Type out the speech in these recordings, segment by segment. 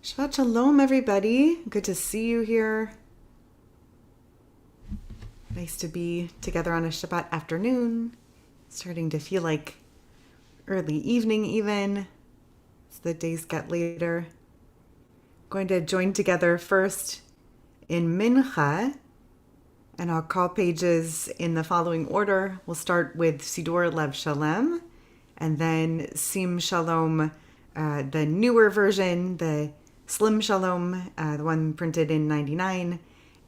Shabbat Shalom, everybody. Good to see you here. Nice to be together on a Shabbat afternoon. Starting to feel like early evening even, as the days get later. Going to join together first in Minha, and I'll call pages in the following order. We'll start with Siddur Lev Shalem, and then Sim Shalom, the newer version, the Slim Shalom, the one printed in 99,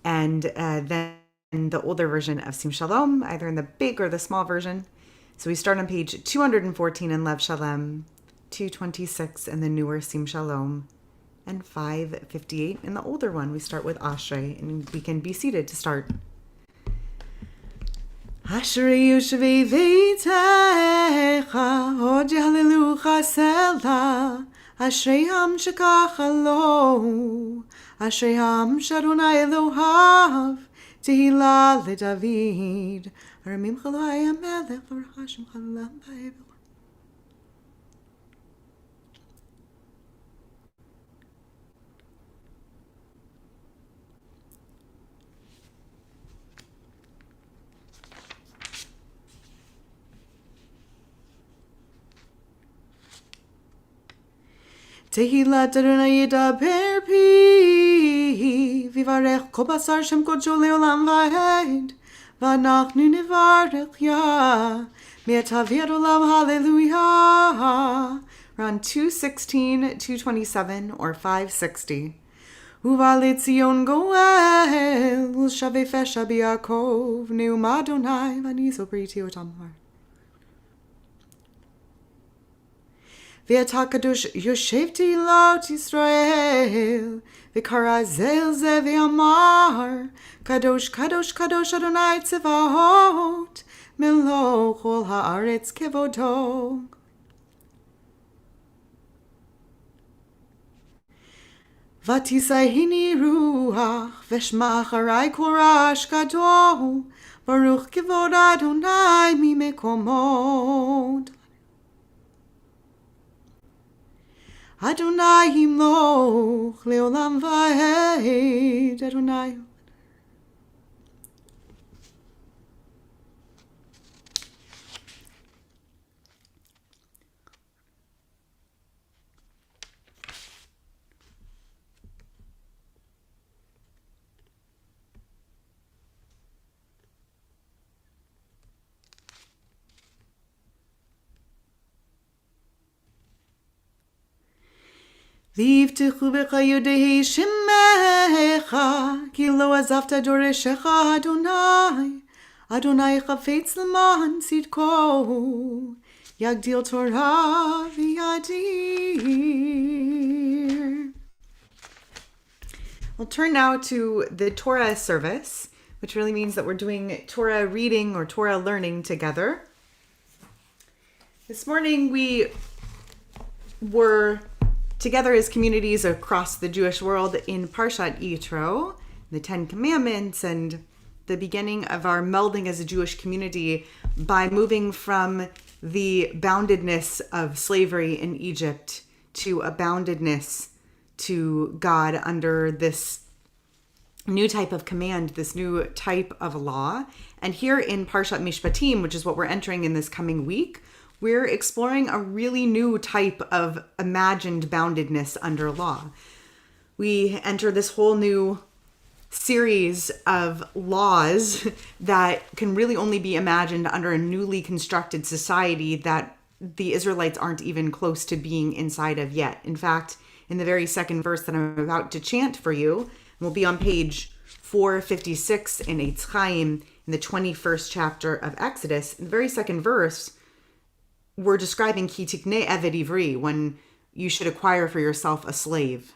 and then the older version of Sim Shalom, either in the big or the small version. So we start on page 214 in Lev Shalom, 226 in the newer Sim Shalom, and 558 in the older one. We start with Ashrei, and we can be seated to start. Ashrei Yoshvei Veitecha, Hod Yehalelucha Selah, Ashrei-am shekach lo, Ashrei-am sh'Adonai Elohav, Tehillah leDavid, Aramim chalo hayam melech, Baruch Hashem chalam ba'evel. Tehillat Adonai yidaber pi, vivarech kol basar shem kodsho leolam va'ed, v'anachnu nivarech ya, me'atav olam hallelujah. We're on 216, 227, or 560. Uva le'tzion goel, u'shavei fesha b'Yaakov, ne'um Adonai, v'anizo briti otamar. Ve'ata kadosh yoshev tehillat Yisrael, ve'kara zel ze ve'amar, kadosh kadosh kadosh Adonai tzevahot, melo chol haaretz kevodo. Vatisayini ruach, v'shma acharai korash gadol, baruch kevod Adonai mimekomod. Adonai yimloch leolam va'ed, Adonai. V'yivtechu b'cha yodei shemecha, ki lo azavta doreshecha Adonai, Adonai chafetz l'man tzidko, yagdil Torah v'yadir. We'll turn now to the Torah Service, which really means that we're doing Torah reading or Torah learning together. This morning we were together as communities across the Jewish world in Parshat Yitro, the Ten Commandments, and the beginning of our melding as a Jewish community by moving from the boundedness of slavery in Egypt to a boundedness to God under this new type of command, this new type of law. And here in Parshat Mishpatim, which is what we're entering in this coming week, we're exploring a really new type of imagined boundedness under law. We enter this whole new series of laws that can really only be imagined under a newly constructed society that the Israelites aren't even close to being inside of yet. In fact, in the very second verse that I'm about to chant for you, we'll be on page 456 in Eitz Chaim, in the 21st chapter of Exodus. In the very second verse, we're describing ki tikneh eved ivri, when you should acquire for yourself a slave.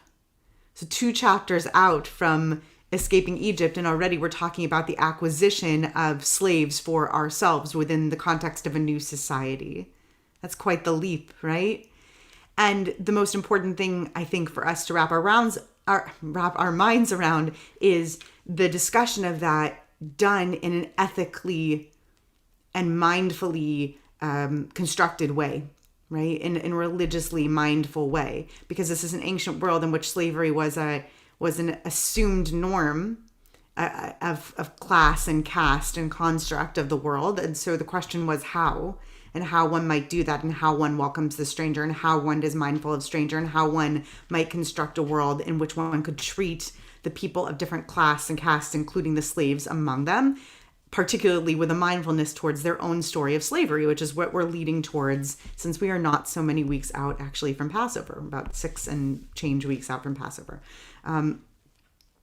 So 2 chapters out from escaping Egypt, and already we're talking about the acquisition of slaves for ourselves within the context of a new society. That's quite the leap, right? And the most important thing, I think, for us to wrap our minds around is the discussion of that done in an ethically and mindfully constructed way. right? In a religiously mindful way, because this is an ancient world in which slavery was an assumed norm of class and caste and construct of the world. And so the question was how, and how one might do that, and how one welcomes the stranger, and how one is mindful of stranger, and how one might construct a world in which one could treat the people of different class and caste, including the slaves among them, particularly with a mindfulness towards their own story of slavery, which is what we're leading towards, since we are not so many weeks out actually from Passover, about 6 and change weeks out from Passover,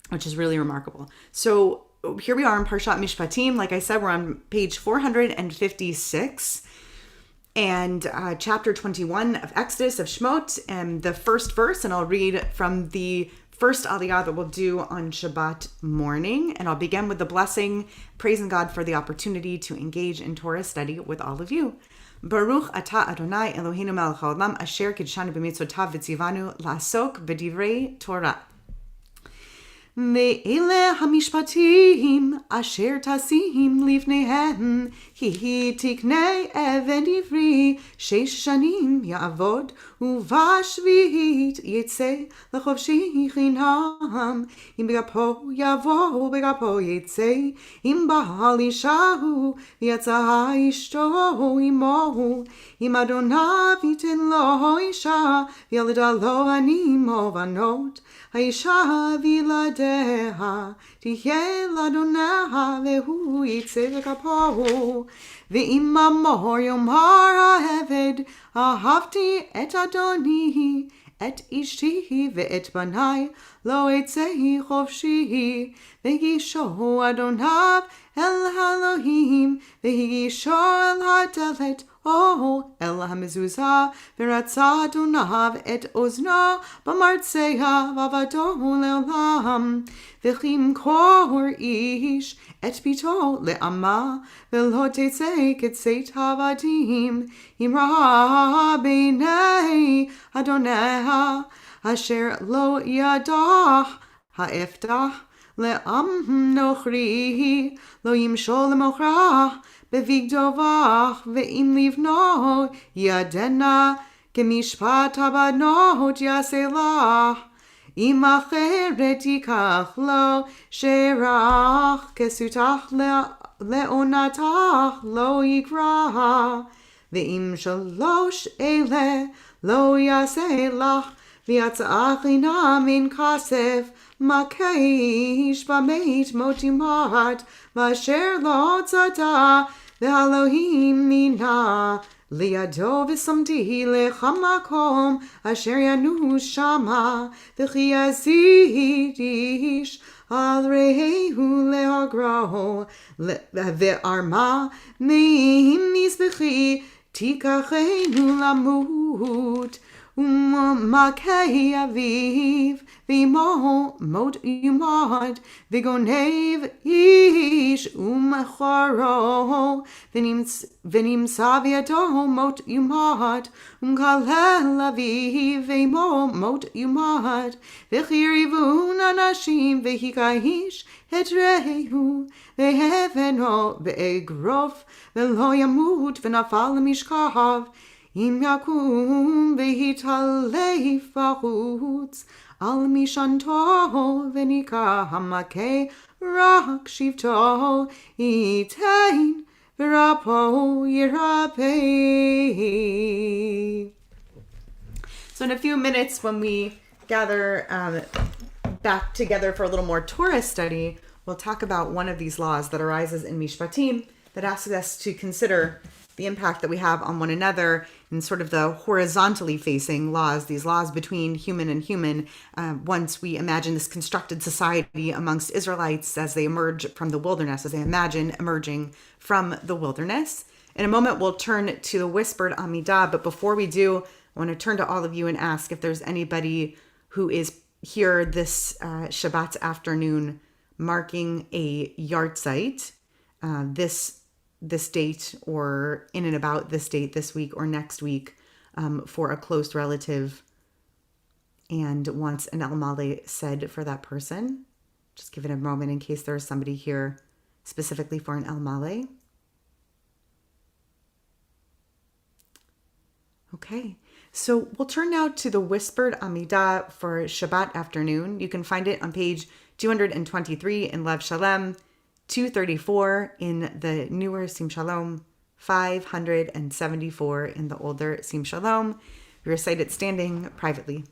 which is really remarkable. So here we are in Parshat Mishpatim. Like I said, we're on page 456 and chapter 21 of Exodus, of Shemot, and the first verse, and I'll read from the first aliyah that we'll do on Shabbat morning. And I'll begin with the blessing, praising God for the opportunity to engage in Torah study with all of you. Baruch atah Adonai Eloheinu melech haolam asher kidshanu b'mitzvotav v'tzivanu la'asok b'divrei Torah. Ve'ele hamishpatim asher tasim lifnehem hi tiknei eved ivri shesh shanim ya'avod uvashvit yitzeh lechofshi chinam im begapo yavo begapo yitzeh im bahal ishahu v'yatza ishto imo im adonav yitin lo isha v'yaleda lo anim ovanot האישה וילדיה תהיה לאדוניה והוא יצא בכפו ואם אמור יאמר העבד אהבתי את אדוני את אשתי ואת בניי לא אצא חופשי והגישו אדוניו אל האלוהים והגישו אל הדלת אל המזוזה ורצה אדוניו את אוזנו במרצע ועבדו לעולם וכי ימכור איש את ביתו לאמה ולא תצא כצאת עבדים אם ראה בעיני אדוניה אשר לא ידע האפתח לעם נוכרי לא ימשול למוכרה בבגדו בך ואם לבנו ידנה כמשפט הבנות יעשה לך אם אחרת ייקח לו שרח כסותך לעונתך לא יקרא ואם שלוש אלה לא יעשה לך ויצאה חינם אין כסף מקיש במת מות ימות ואשר לא צדה והאלוהים מינה לידו ושמתי לך מקום אשר ינוס שמה וכי יזיד איש על רעהו להגרו וארמה ממזבחי תיקחנו למות ומכה אביו ואמו מות ימות וגונב איש ומכרו ונמצא בידו מות ימות ומקלל אביו ואמו מות ימות וכי יריבון אנשים והיכה איש את רעהו והבנו באגרוף ולא ימות ונפל למשכב אם יקום ויתעלף בחוץ על משענתו וניקח המכה רק שבטו ייתן ורפו ירפא. So in a few minutes when we gather back together for a little more Torah study, we'll talk about one of these laws that arises in Mishpatim that asks us to consider the impact that we have on one another in sort of the horizontally facing laws, these laws between human and human, once we imagine this constructed society amongst Israelites as they emerge from the wilderness, as they imagine emerging from the wilderness. In a moment, we'll turn to the whispered Amidah, but before we do, I want to turn to all of you and ask if there's anybody who is here this Shabbat afternoon marking a yahrzeit, this date or in and about this date this week or next week for a close relative and wants an El Male said for that person. Just give it a moment in case there's somebody here specifically for an El Male. Okay, so we'll turn now to the Whispered Amidah for Shabbat afternoon. You can find it on page 223 in Lev Shalem, 234 in the newer Sim Shalom, 574 in the older Sim Shalom. We recite it standing privately.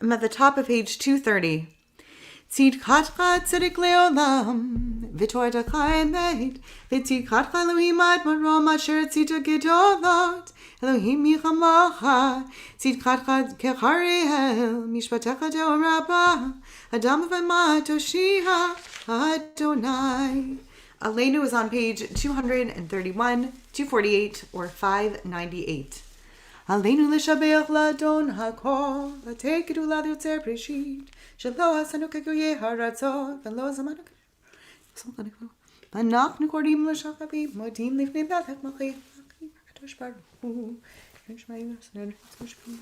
I'm at the top of page 230. Tzidkatcha tzedik leolam, v'tortach emet, v'tzidkatcha Elohim ad marom asher tzidka gedolot, Elohim yichamocha, tzidkatcha kechariel, mishpatecha de'orabah, Adam v'ma toshiha Adonai. Aleinu is on page 231, 248, or 598. Aleinu l'shabeach l'adon hakol, l'tekedu l'adotzer preshit, shelo hasanu kekuye haratzot, v'lo zamanu kekuye. V'anachnu kordim l'shachavim, modim lifnei b'alech malchei, kadosh baruch hu, yishmael hasanu kekuye.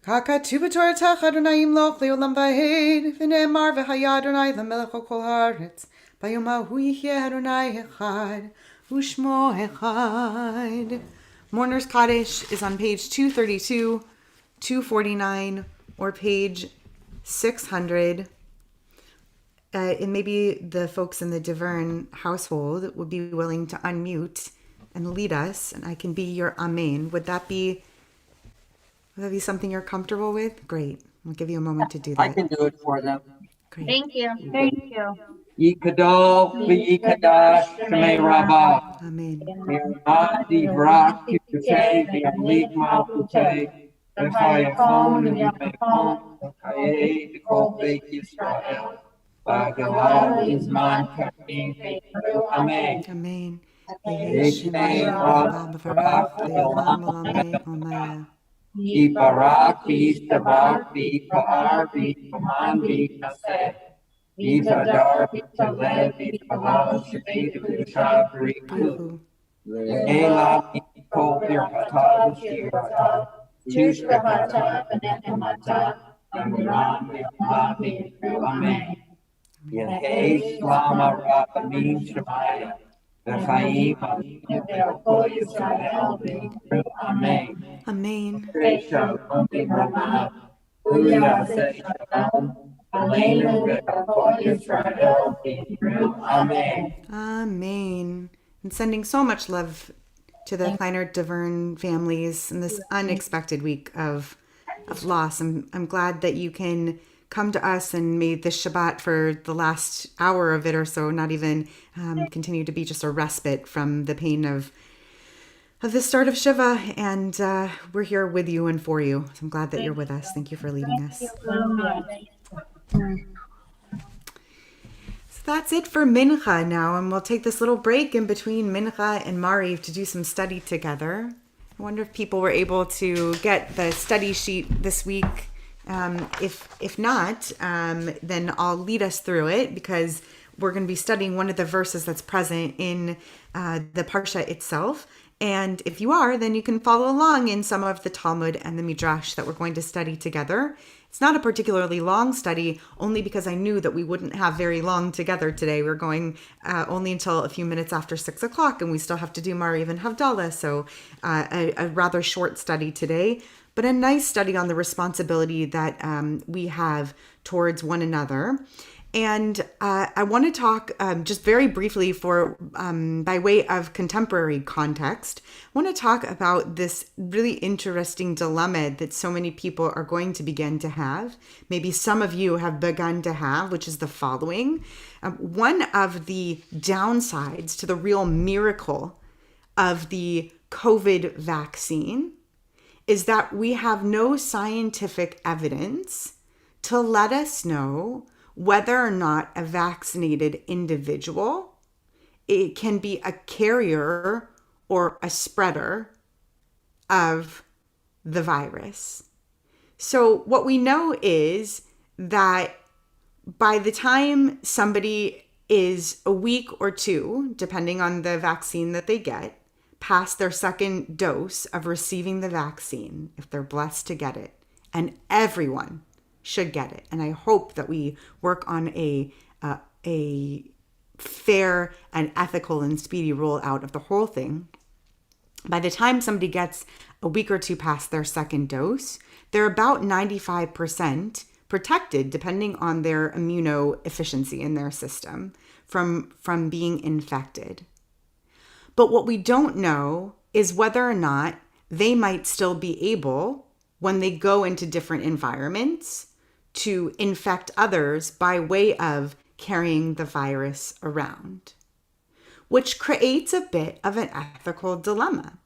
ככתוב בתורתך אדוני ימלוך לעולם ועד, ונאמר והיה אדוני למלך על כל הארץ. ביום ההוא יחיה אדוני אחד, ושמו אחד. Mourner's Kaddish is on page 232, 249, or page 600. And maybe the folks in the Diverne household would be willing to unmute and lead us, and I can be your Amen. Would that be something you're comfortable with? Great. I'll give you a moment to do that. I can do it for them. Great. Thank you. Thank you. Yikadol v'yikadash shmei Rabbah. Amen. Mirmat divrak kiputei v'yamlik malkutei v'chayachon v'yamekon v'chayei v'kol beit Yisrael. V'agalal izman karim v'yikru. Amen. Amen. Yishnei Rav Barak le'olam olameh. Yibarak v'yistabar v'yipa'ar v'yikaman v'yikaseh. V'yitadar v'yitaleh v'yitalal shebei v'yushav v'riku. Elah v'yikol birkatav v'shiratav. Tushbechatav v'nechematav. Amuram v'yamah v'yikru. Amen. Yehei shlam ha'rabbanim shemaya. V'chaim alinu ve'okol Yisrael v'yikru. Amen. Amen. Shalom v'brachah. U'yaseh shalom. Aleinu ve'okol Yisrael v'yikru. Amen. Amen. And sending so much love to the Kleiner Diverne families in this unexpected week of loss. I'm glad that you can come to us and made this Shabbat for the last hour of it or so, not even continue to be just a respite from the pain of the start of Shiva. And we're here with you and for you. So I'm glad that you're with us. Thank you for leading us. So that's it for Minha now. And we'll take this little break in between Minha and Mariv to do some study together. I wonder if people were able to get the study sheet this week. If not, then I'll lead us through it because we're going to be studying one of the verses that's present in the Parsha itself. And if you are, then you can follow along in some of the Talmud and the Midrash that we're going to study together. It's not a particularly long study, only because I knew that we wouldn't have very long together today. We're going only until a few minutes after 6 o'clock, and we still have to do Mariv and Havdalah, so a rather short study today, but a nice study on the responsibility that we have towards one another. And I want to talk just very briefly by way of contemporary context. I want to talk about this really interesting dilemma that so many people are going to begin to have. Maybe some of you have begun to have, which is the following. One of the downsides to the real miracle of the COVID vaccine is that we have no scientific evidence to let us know whether or not a vaccinated individual, it can be a carrier or a spreader of the virus. So what we know is that by the time somebody is a week or two, depending on the vaccine that they get, past their second dose of receiving the vaccine, if they're blessed to get it, and everyone should get it. And I hope that we work on a fair and ethical and speedy rollout of the whole thing. By the time somebody gets a week or two past their second dose, they're about 95% protected, depending on their immunoefficiency in their system, from being infected. But what we don't know is whether or not they might still be able, when they go into different environments, to infect others by way of carrying the virus around, which creates a bit of an ethical dilemma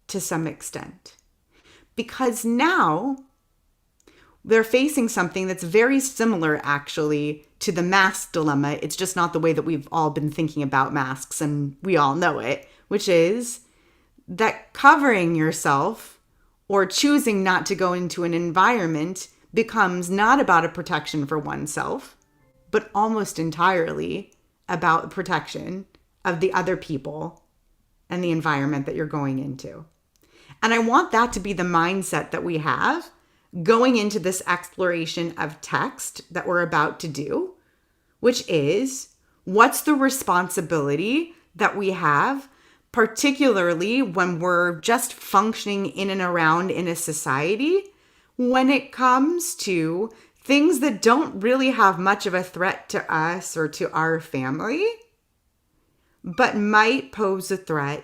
to some extent. Because now they're facing something that's very similar, actually, to the mask dilemma. It's just not the way that we've all been thinking about masks, and we all know it, which is that covering yourself or choosing not to go into an environment becomes not about a protection for oneself, but almost entirely about protection of the other people and the environment that you're going into. And I want that to be the mindset that we have going into this exploration of text that we're about to do, which is what's the responsibility that we have, particularly when we're just functioning in and around in a society, when it comes to things that don't really have much of a threat to us or to our family, but might pose a threat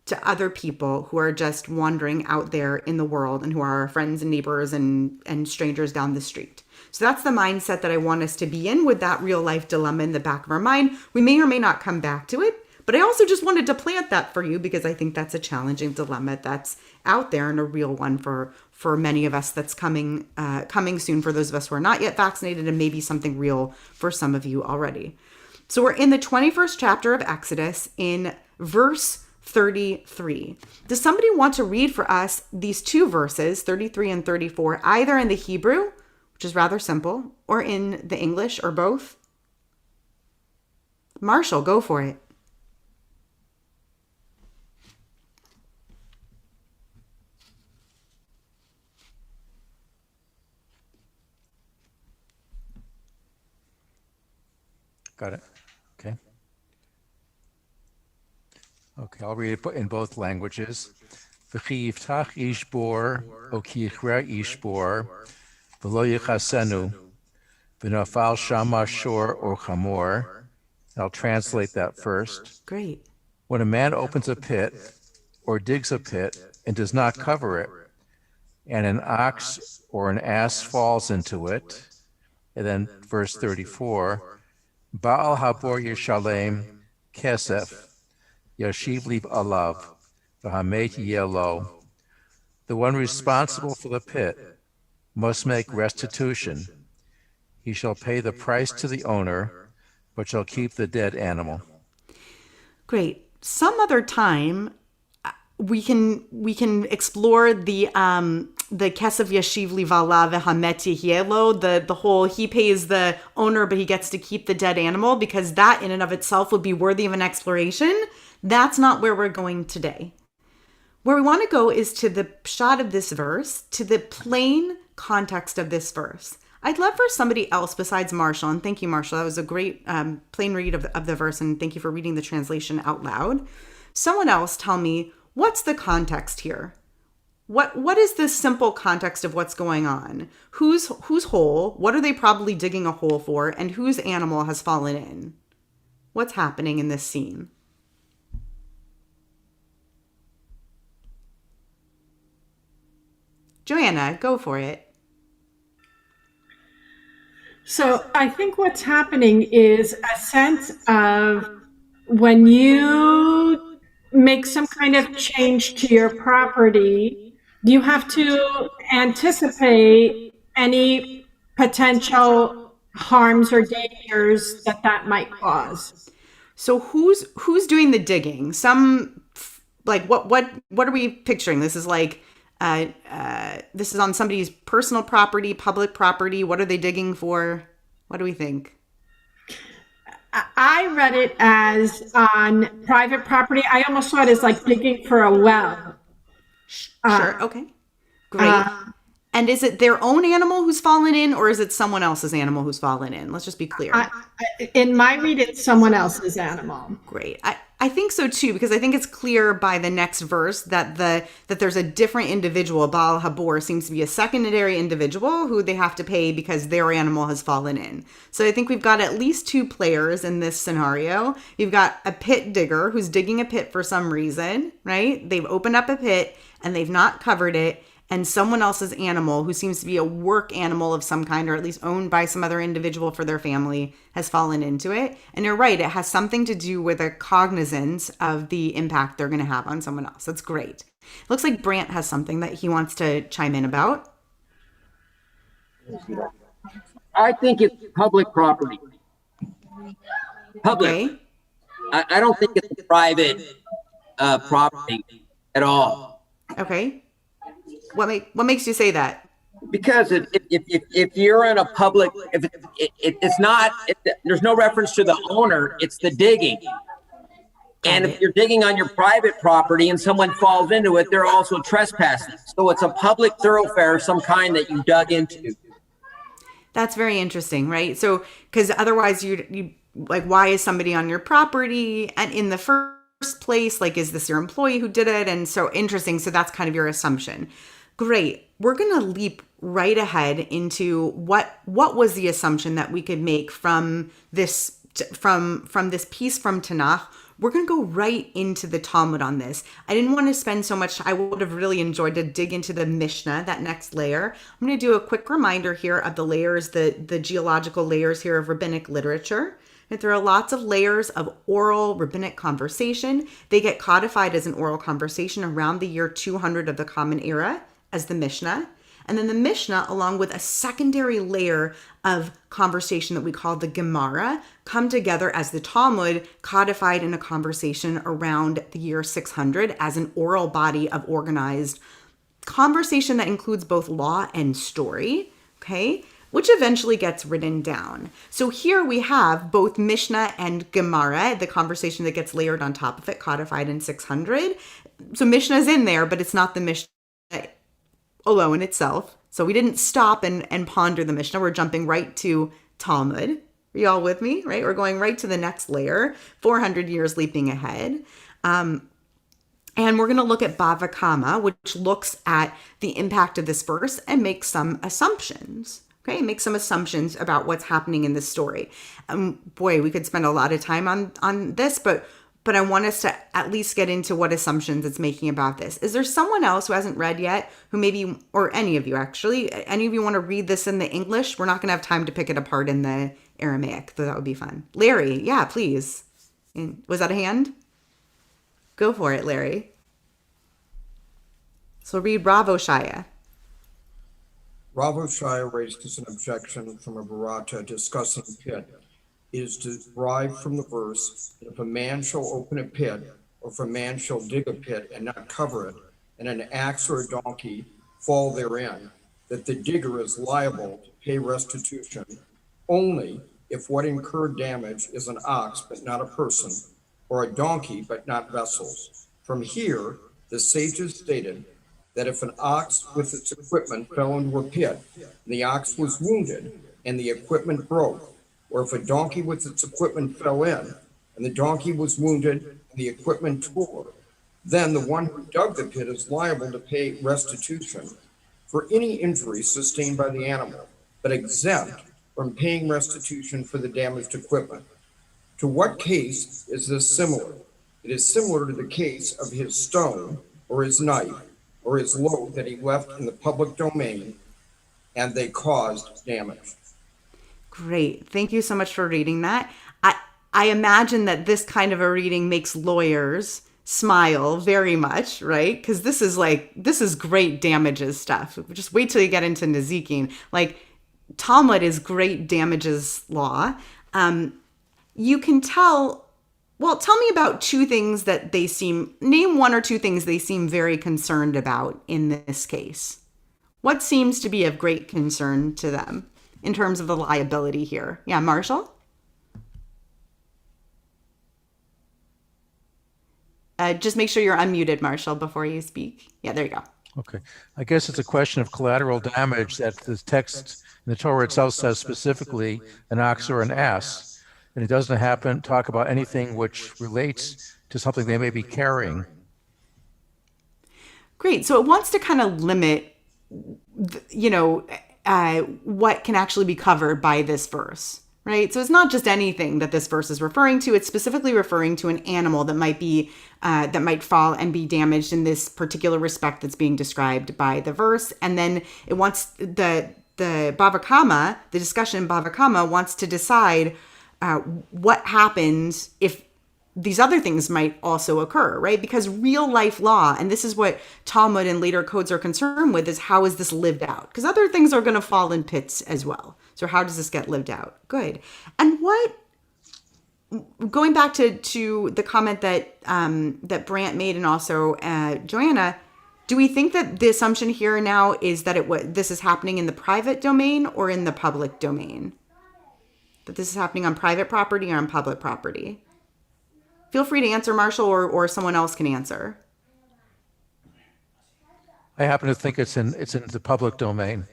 to other people who are just wandering out there in the world and who are our friends and neighbors and strangers down the street. So that's the mindset that I want us to be in, with that real life dilemma in the back of our mind. We may or may not come back to it, but I also just wanted to plant that for you because I think that's a challenging dilemma that's out there and a real one for many of us that's coming soon, for those of us who are not yet vaccinated, and maybe something real for some of you already. So we're in the 21st chapter of Exodus in verse 33. Does somebody want to read for us these two verses, 33 and 34, either in the Hebrew, which is rather simple, or in the English, or both? Marshall, go for it. Got it. Okay. Okay, I'll read it in both languages. V'chi yiftach ish bor, o ki yichra ish bor, v'lo yichasenu, v'nafal shama shor or chamor. I'll translate that first. Great. When a man opens a pit or digs a pit and does not cover it, and an ox or an ass falls into it, and then verse 34, Baal habor yishalem kesef, Yashiv Liv Alav, Vahamet Yelo. The one responsible for the pit must make restitution. He shall pay the price to the owner, but shall keep the dead animal. Great. Some other time, we can explore the Kesef Yashiv Liv Alav Vahamet Yelo, the whole he pays the owner, but he gets to keep the dead animal, because that in and of itself would be worthy of an exploration. That's not where we're going today. Where we want to go is to the pshat of this verse, to the plain context of this verse. I'd love for somebody else besides Marshall, and thank you, Marshall. That was a great plain read of the verse, and thank you for reading the translation out loud. Someone else tell me, what's the context here? What is the simple context of what's going on? Whose hole? What are they probably digging a hole for? And whose animal has fallen in? What's happening in this scene? Joanna, go for it. So I think what's happening is a sense of when you make some kind of change to your property, you have to anticipate any potential harms or dangers that might cause. So who's doing the digging? What are we picturing? This is like this is on somebody's personal property, public property. What are they digging for? What do we think? I read it as on private property. I almost saw it as like digging for a well. Sure. Okay. Great. And is it their own animal who's fallen in, or is it someone else's animal who's fallen in? Let's just be clear. In my read, it's someone else's animal. Great. I think so too, because I think it's clear by the next verse that there's a different individual. Baal Habor seems to be a secondary individual who they have to pay because their animal has fallen in. So I think we've got at least two players in this scenario. You've got a pit digger who's digging a pit for some reason, right? They've opened up a pit and they've not covered it. And someone else's animal, who seems to be a work animal of some kind, or at least owned by some other individual for their family, has fallen into it. And you're right, it has something to do with a cognizance of the impact they're going to have on someone else. That's great. It looks like Brant has something that he wants to chime in about. I think it's public property. Public. Okay. I don't think it's private property at all. Okay. What makes you say that? Because if you're in a public, it's not, there's no reference to the owner, it's the digging. And if you're digging on your private property and someone falls into it, they're also trespassing. So it's a public thoroughfare of some kind that you dug into. That's very interesting, right? So, because otherwise you like, why is somebody on your property? And in the first place, like, is this your employee who did it? And so interesting. So that's kind of your assumption. Great. We're going to leap right ahead into what was the assumption that we could make from this, from this piece from Tanakh. We're going to go right into the Talmud on this. I didn't want to spend so much. I would have really enjoyed to dig into the Mishnah, that next layer. I'm going to do a quick reminder here of the layers, the geological layers here of rabbinic literature. That there are lots of layers of oral rabbinic conversation. They get codified as an oral conversation around the year 200 of the Common Era as the Mishnah. And then the Mishnah, along with a secondary layer of conversation that we call the Gemara, come together as the Talmud, codified in a conversation around the year 600 as an oral body of organized conversation that includes both law and story, okay, which eventually gets written down. So here we have both Mishnah and Gemara, the conversation that gets layered on top of it, codified in 600. So Mishnah is in there, but it's not the Mishnah alone itself. So we didn't stop and ponder the Mishnah. We're jumping right to Talmud. Are you all with me, right? We're going right to the next layer, 400 years leaping ahead. And we're going to look at Bava Kama, which looks at the impact of this verse and make some assumptions. Okay, make some assumptions about what's happening in this story. Boy, we could spend a lot of time on this, but I want us to at least get into what assumptions it's making about this. Is there someone else who hasn't read yet, who maybe, or any of you actually, any of you want to read this in the English? We're not going to have time to pick it apart in the Aramaic, though that would be fun. Larry, yeah, please. Was that a hand? Go for it, Larry. So read Rav Oshaya. Rav Oshaya raises an objection from a Barata discussing pit. It is derived from the verse, if a man shall open a pit, or if a man shall dig a pit and not cover it, and an axe or a donkey fall therein, that the digger is liable to pay restitution only if what incurred damage is an ox but not a person, or a donkey but not vessels. From here, the sages stated that if an ox with its equipment fell into a pit, and the ox was wounded, and the equipment broke, or if a donkey with its equipment fell in, and the donkey was wounded, and the equipment tore, then the one who dug the pit is liable to pay restitution for any injury sustained by the animal, but exempt from paying restitution for the damaged equipment. To what case is this similar? It is similar to the case of his stone, or his knife, or his load that he left in the public domain, and they caused damage. Great. Thank you so much for reading that. I imagine that this kind of a reading makes lawyers smile very much, right? Because this is great damages stuff. Just wait till you get into Nezikin. Like, Talmud is great damages law. You can tell, well, tell me about two things that name one or two things they seem very concerned about in this case. What seems to be of great concern to them in terms of the liability here? Yeah, Marshall? Just make sure you're unmuted, Marshall, before you speak. Yeah, there you go. Okay. I guess it's a question of collateral damage that the text in the Torah itself says specifically an ox or an ass. And it doesn't talk about anything which relates to something they may be carrying. Great. So it wants to kind of limit, what can actually be covered by this verse, right? So it's not just anything that this verse is referring to. It's specifically referring to an animal that might fall and be damaged in this particular respect that's being described by the verse. And then it wants the Bava Kama, the discussion in Bava Kama wants to decide what happens if these other things might also occur, right? Because real life law, and this is what Talmud and later codes are concerned with, is how is this lived out? Because other things are going to fall in pits as well. So how does this get lived out? Good. And going back to the comment that that Brant made and also Joanna, do we think that the assumption here now is that this is happening in the private domain or in the public domain? That this is happening on private property or on public property? Feel free to answer, Marshall, or someone else can answer. I happen to think it's in the public domain.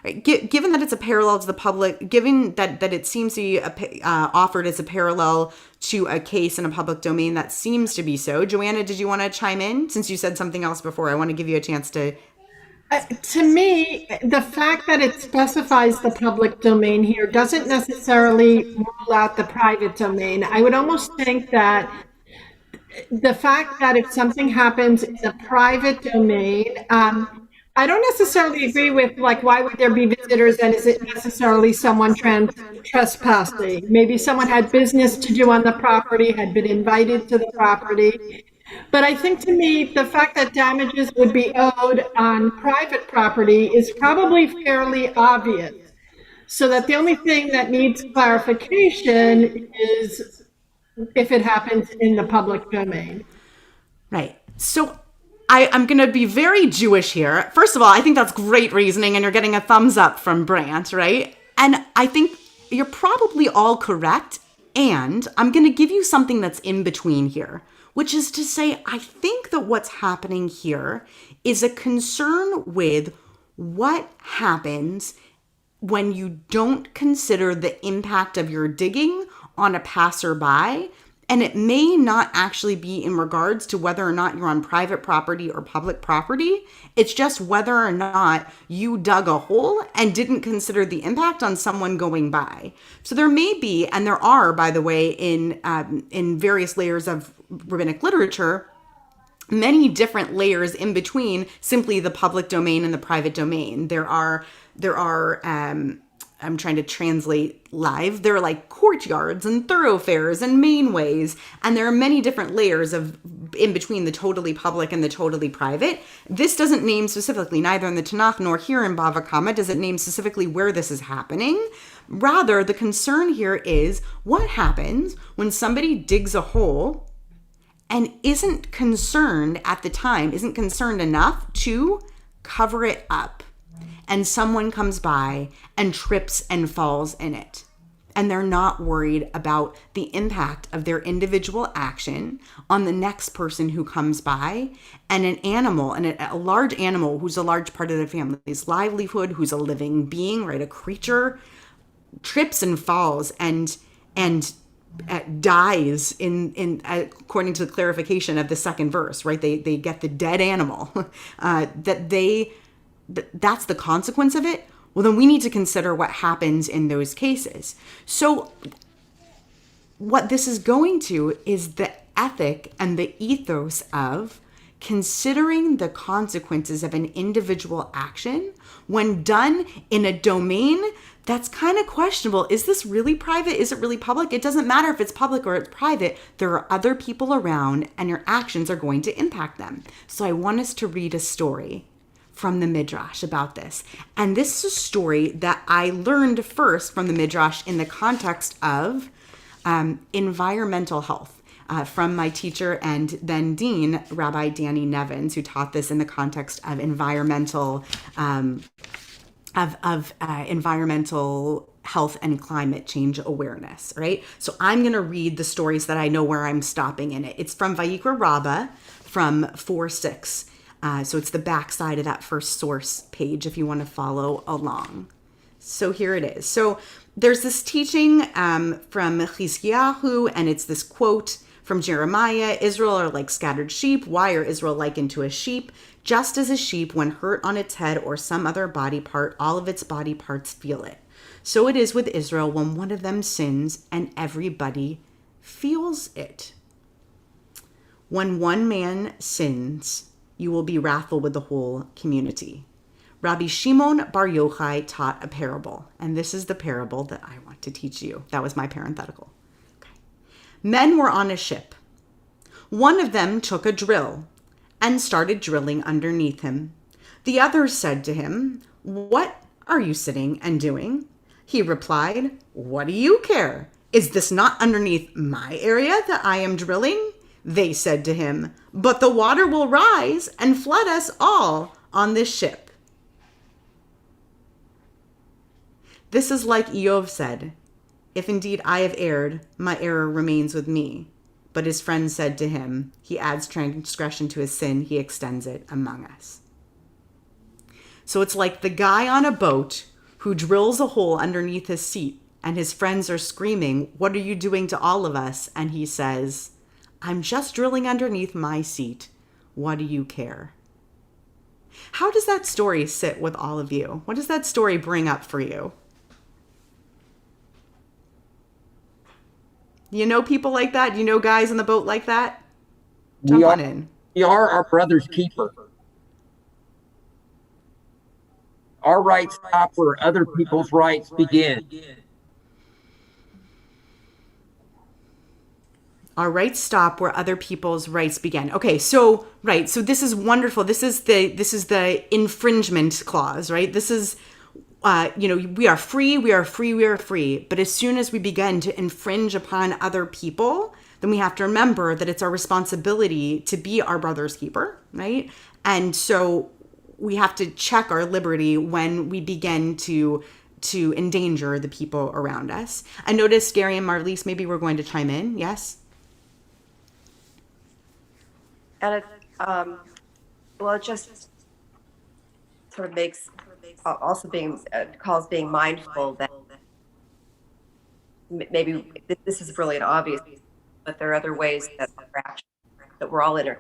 Right. Given that it's a parallel to the public, given that it seems to be offered as a parallel to a case in a public domain, that seems to be so. Joanna, did you want to chime in? Since you said something else before, I want to give you a chance to. To me, the fact that it specifies the public domain here doesn't necessarily rule out the private domain. I would almost think that the fact that if something happens in the private domain, I don't necessarily agree with, like, why would there be visitors and is it necessarily someone trespassing? Maybe someone had business to do on the property, had been invited to the property. But I think, to me, the fact that damages would be owed on private property is probably fairly obvious. So that the only thing that needs clarification is if it happens in the public domain. Right. So I'm going to be very Jewish here. First of all, I think that's great reasoning, and you're getting a thumbs up from Brant, right? And I think you're probably all correct. And I'm going to give you something that's in between here, which is to say, I think that what's happening here is a concern with what happens when you don't consider the impact of your digging on a passerby. And it may not actually be in regards to whether or not you're on private property or public property. It's just whether or not you dug a hole and didn't consider the impact on someone going by. So there may be, and there are, by the way, in various layers of rabbinic literature, many different layers in between simply the public domain and the private domain. There are I'm trying to translate live. There are like courtyards and thoroughfares and mainways, and there are many different layers of in between the totally public and the totally private. This doesn't name specifically, neither in the Tanakh nor here in Bava Kama, does it name specifically where this is happening. Rather, the concern here is what happens when somebody digs a hole and isn't concerned at the time, isn't concerned enough to cover it up. And someone comes by and trips and falls in it. And they're not worried about the impact of their individual action on the next person who comes by. And an animal, and a large animal who's a large part of the family's livelihood, who's a living being, right? A creature trips and falls and dies in according to the clarification of the second verse, right? They get the dead animal that's the consequence of it. Well, then we need to consider what happens in those cases. So what this is going to is the ethic and the ethos of considering the consequences of an individual action when done in a domain that's kind of questionable. Is this really private? Is it really public? It doesn't matter if it's public or it's private. There are other people around and your actions are going to impact them. So I want us to read a story from the Midrash about this. And this is a story that I learned first from the Midrash in the context of environmental health from my teacher and then dean, Rabbi Danny Nevins, who taught this in the context of environmental environmental health and climate change awareness, right? So I'm going to read the stories that I know where I'm stopping in it. It's from Vayikra Rabbah from 4:6. So it's the back side of that first source page if you want to follow along. So here it is. So there's this teaching from Chizkiyahu, and it's this quote from Jeremiah: Israel are like scattered sheep. Why are Israel likened to a sheep? Just as a sheep, when hurt on its head or some other body part, all of its body parts feel it. So it is with Israel when one of them sins and everybody feels it. When one man sins, you will be wrathful with the whole community. Rabbi Shimon Bar Yochai taught a parable, and this is the parable that I want to teach you. That was my parenthetical. Okay. Men were on a ship. One of them took a drill and started drilling underneath him. The others said to him, "What are you sitting and doing?" He replied, "What do you care? Is this not underneath my area that I am drilling?" They said to him, "But the water will rise and flood us all on this ship." This is like Eov said, "If indeed I have erred, my error remains with me. But his friends said to him, he adds transgression to his sin, he extends it among us. So it's like the guy on a boat who drills a hole underneath his seat, and his friends are screaming, "What are you doing to all of us?" And he says, "I'm just drilling underneath my seat. What do you care?" How does that story sit with all of you? What does that story bring up for you? You know people like that? You know guys on the boat like that? Jump on in. We are our brother's keeper. Our rights stop where other people's rights begin. Our rights stop where other people's rights begin. Okay, so right, so this is wonderful. This is the infringement clause, right? This is we are free, we are free, we are free. But as soon as we begin to infringe upon other people, then we have to remember that it's our responsibility to be our brother's keeper, right? And so we have to check our liberty when we begin to endanger the people around us. I noticed Gary and Marlise, maybe we're going to chime in. Yes? And it just sort of makes also calls being mindful that maybe this is really an obvious, but there are other ways that we're all there's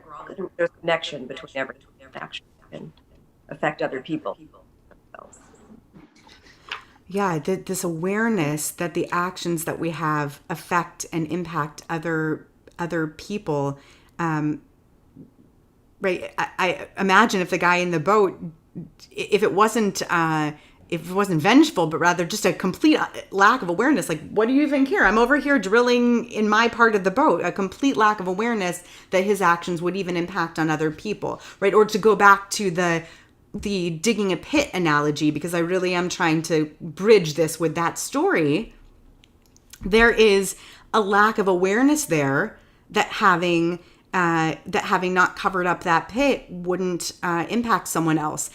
a connection between every action and affect other people. Yeah, this awareness that the actions that we have affect and impact other people. Right. I imagine if the guy in the boat, if it wasn't vengeful, but rather just a complete lack of awareness, like, what do you even care? I'm over here drilling in my part of the boat. A complete lack of awareness that his actions would even impact on other people, right? Or to go back to the digging a pit analogy, because I really am trying to bridge this with that story. There is a lack of awareness there that having not covered up that pit wouldn't impact someone else.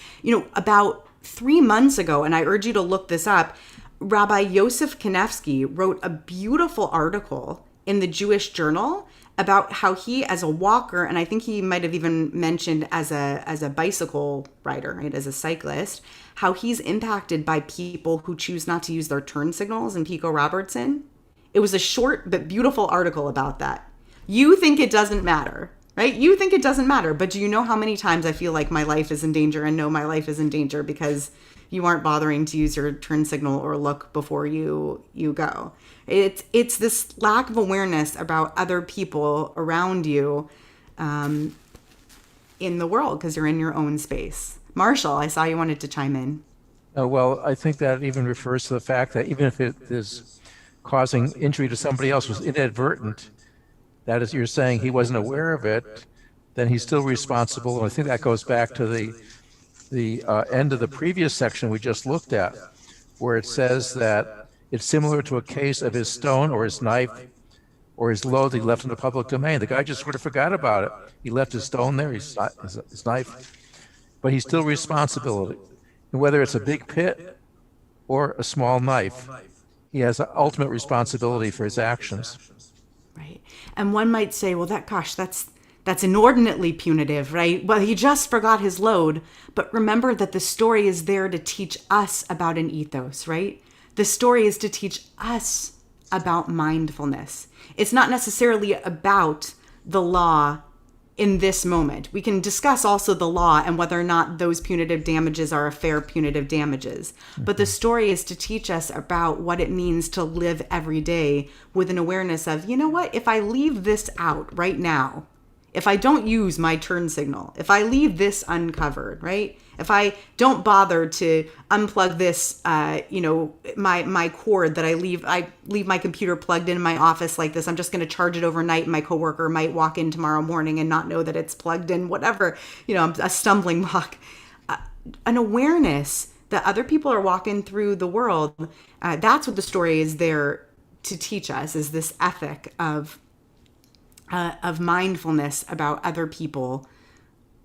About 3 months ago, and I urge you to look this up, Rabbi Yosef Kanefsky wrote a beautiful article in the Jewish Journal about how he, as a walker, and I think he might have even mentioned as a bicycle rider, right, as a cyclist, how he's impacted by people who choose not to use their turn signals in Pico Robertson. It was a short but beautiful article about that. You think it doesn't matter, right? You think it doesn't matter, but do you know how many times I feel like my life is in danger and know my life is in danger because you aren't bothering to use your turn signal or look before you go? It's this lack of awareness about other people around you in the world because you're in your own space. Marshall, I saw you wanted to chime in. Well, I think that even refers to the fact that even if it is causing injury to somebody else, was inadvertent, that is, you're saying he wasn't aware of it, then he's still responsible. And I think that goes back to the end of the previous section we just looked at, where it says that it's similar to a case of his stone or his knife or his load he left in the public domain. The guy just sort of forgot about it. He left his stone there, his knife, but he's still responsible. And whether it's a big pit or a small knife, he has ultimate responsibility for his actions. Right. And one might say, well, that's inordinately punitive, right? Well, he just forgot his load. But remember that the story is there to teach us about an ethos, right? The story is to teach us about mindfulness. It's not necessarily about the law in this moment. We can discuss also the law and whether or not those punitive damages are a fair punitive damages. But the story is to teach us about what it means to live every day with an awareness of, you know what, if I leave this out right now, if I don't use my turn signal, if I leave this uncovered, right? If I don't bother to unplug this, my cord that I leave my computer plugged in my office like this, I'm just going to charge it overnight. And my coworker might walk in tomorrow morning and not know that it's plugged in, whatever, a stumbling block. An awareness that other people are walking through the world. That's what the story is there to teach us, is this ethic of mindfulness about other people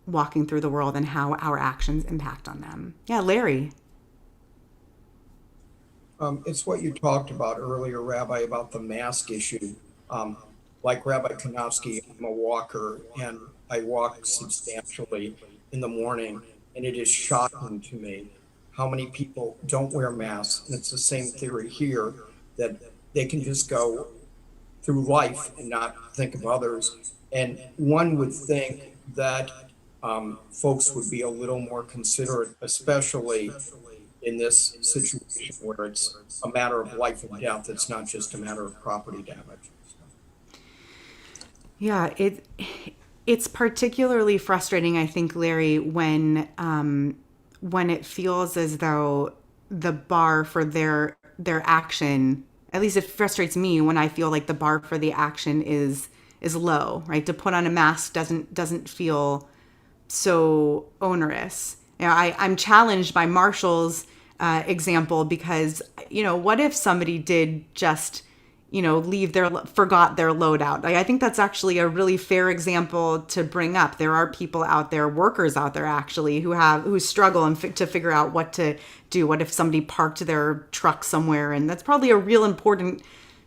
walking through the world and how our actions impact on them. Yeah, Larry. It's what you talked about earlier, Rabbi, about the mask issue. like Rabbi Kanofsky, I'm a walker and I walk substantially in the morning, and it is shocking to me how many people don't wear masks. And it's the same theory here, that they can just go through life and not think of others. And one would think that folks would be a little more considerate, especially in this situation where it's a matter of life and death. It's not just a matter of property damage. Yeah, it's particularly frustrating, I think, Larry, when it feels as though the bar for their action, at least it frustrates me when I feel like the bar for the action is low, right? To put on a mask doesn't feel so onerous. You know, I'm challenged by Marshall's example because, you know, what if somebody did just, you know, forgot their loadout? Like, I think that's actually a really fair example to bring up. There are people out there, workers out there actually, who struggle to figure out what to do. What if somebody parked their truck somewhere? And that's probably a real important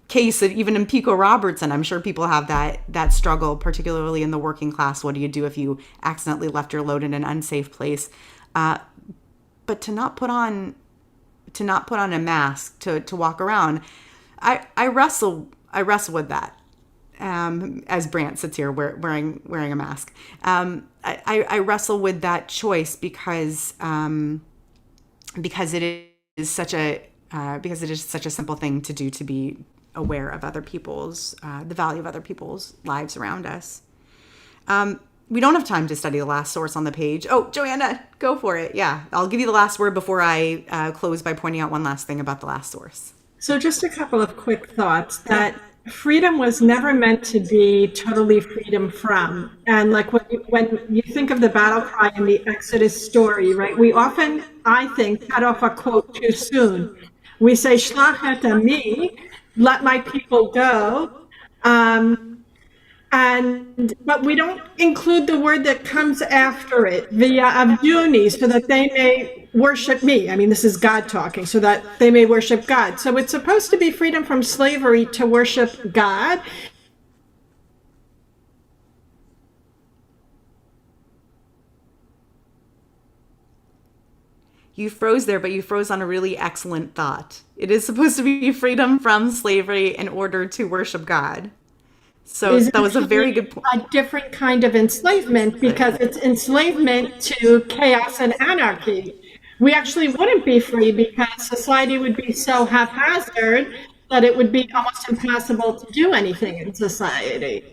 case that even in Pico Robertson, I'm sure people have that struggle, particularly in the working class. What do you do if you accidentally left your load in an unsafe place? But to not put on a mask to walk around, I wrestle with that. As Brant sits here wearing a mask, I wrestle with that choice because it is such a simple thing to do, to be aware of other people's the value of other people's lives around us. We don't have time to study the last source on the page. Oh, Joanna, go for it. Yeah, I'll give you the last word before I close by pointing out one last thing about the last source. So just a couple of quick thoughts. That freedom was never meant to be totally freedom from. And like when you think of the battle cry in the Exodus story, right, we often, I think, cut off a quote too soon. We say, Shlach et ami, let my people go. But we don't include the word that comes after it, via abduni, so that they may worship me. I mean, this is God talking, so that they may worship God. So it's supposed to be freedom from slavery to worship God. You froze there, but you froze on a really excellent thought. It is supposed to be freedom from slavery in order to worship God. So that was a very good point. A different kind of enslavement, because it's enslavement to chaos and anarchy. We actually wouldn't be free because society would be so haphazard that it would be almost impossible to do anything in society.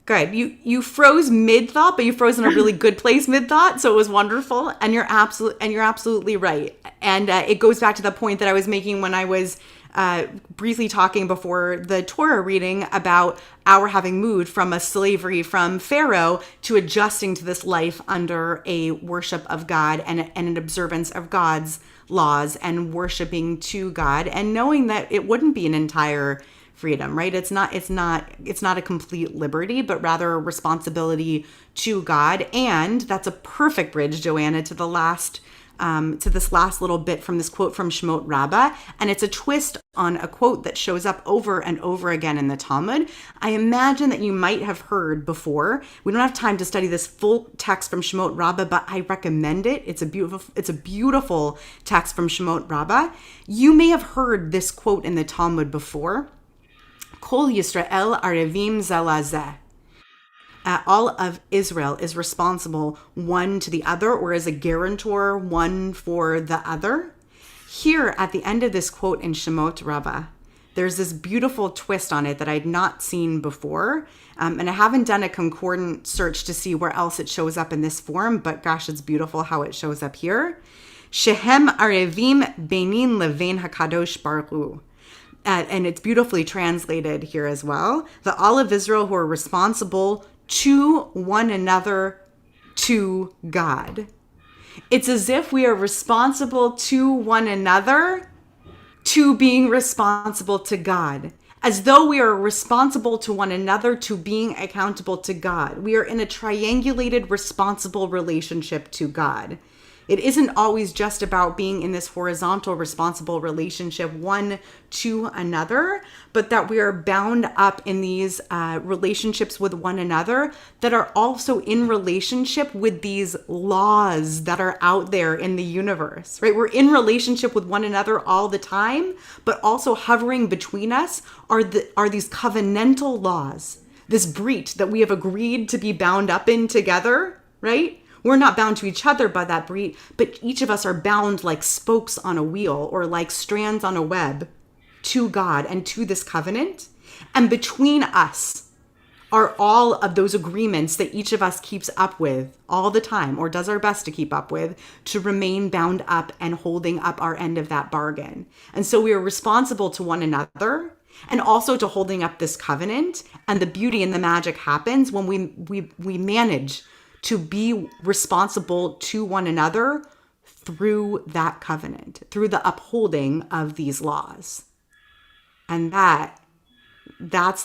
Good. You froze mid-thought, but you froze in a really good place mid-thought, so it was wonderful. And you're absolutely right. And it goes back to the point that I was making when I was briefly talking before the Torah reading about our having moved from a slavery from Pharaoh to adjusting to this life under a worship of God and an observance of God's laws and worshiping to God, and knowing that it wouldn't be an entire freedom, right? It's not a complete liberty, but rather a responsibility to God. And that's a perfect bridge, Joanna, to this last little bit from this quote from Shemot Rabbah. And it's a twist on a quote that shows up over and over again in the Talmud. I imagine that you might have heard before. We don't have time to study this full text from Shemot Rabbah, but I recommend it. It's a beautiful text from Shemot Rabbah. You may have heard this quote in the Talmud before. Kol Yisrael arevim zalazeh. All of Israel is responsible one to the other, or as a guarantor one for the other. Here at the end of this quote in Shemot Rabbah, there's this beautiful twist on it that I'd not seen before. And I haven't done a concordant search to see where else it shows up in this form, but gosh, it's beautiful how it shows up here. Shehem arevim beinin levein hakadosh baruch hu. And it's beautifully translated here as well. The all of Israel who are responsible to one another, to God. It's as if we are responsible to one another, to being responsible to God. As though we are responsible to one another, to being accountable to God. We are in a triangulated, responsible relationship to God. It isn't always just about being in this horizontal, responsible relationship one to another, but that we are bound up in these relationships with one another that are also in relationship with these laws that are out there in the universe, right? We're in relationship with one another all the time, but also hovering between us are these covenantal laws, this brit that we have agreed to be bound up in together, right? We're not bound to each other by that brit, but each of us are bound like spokes on a wheel or like strands on a web to God and to this covenant. And between us are all of those agreements that each of us keeps up with all the time, or does our best to keep up with, to remain bound up and holding up our end of that bargain. And so we are responsible to one another and also to holding up this covenant. And the beauty and the magic happens when we manage to be responsible to one another through that covenant, through the upholding of these laws. And that's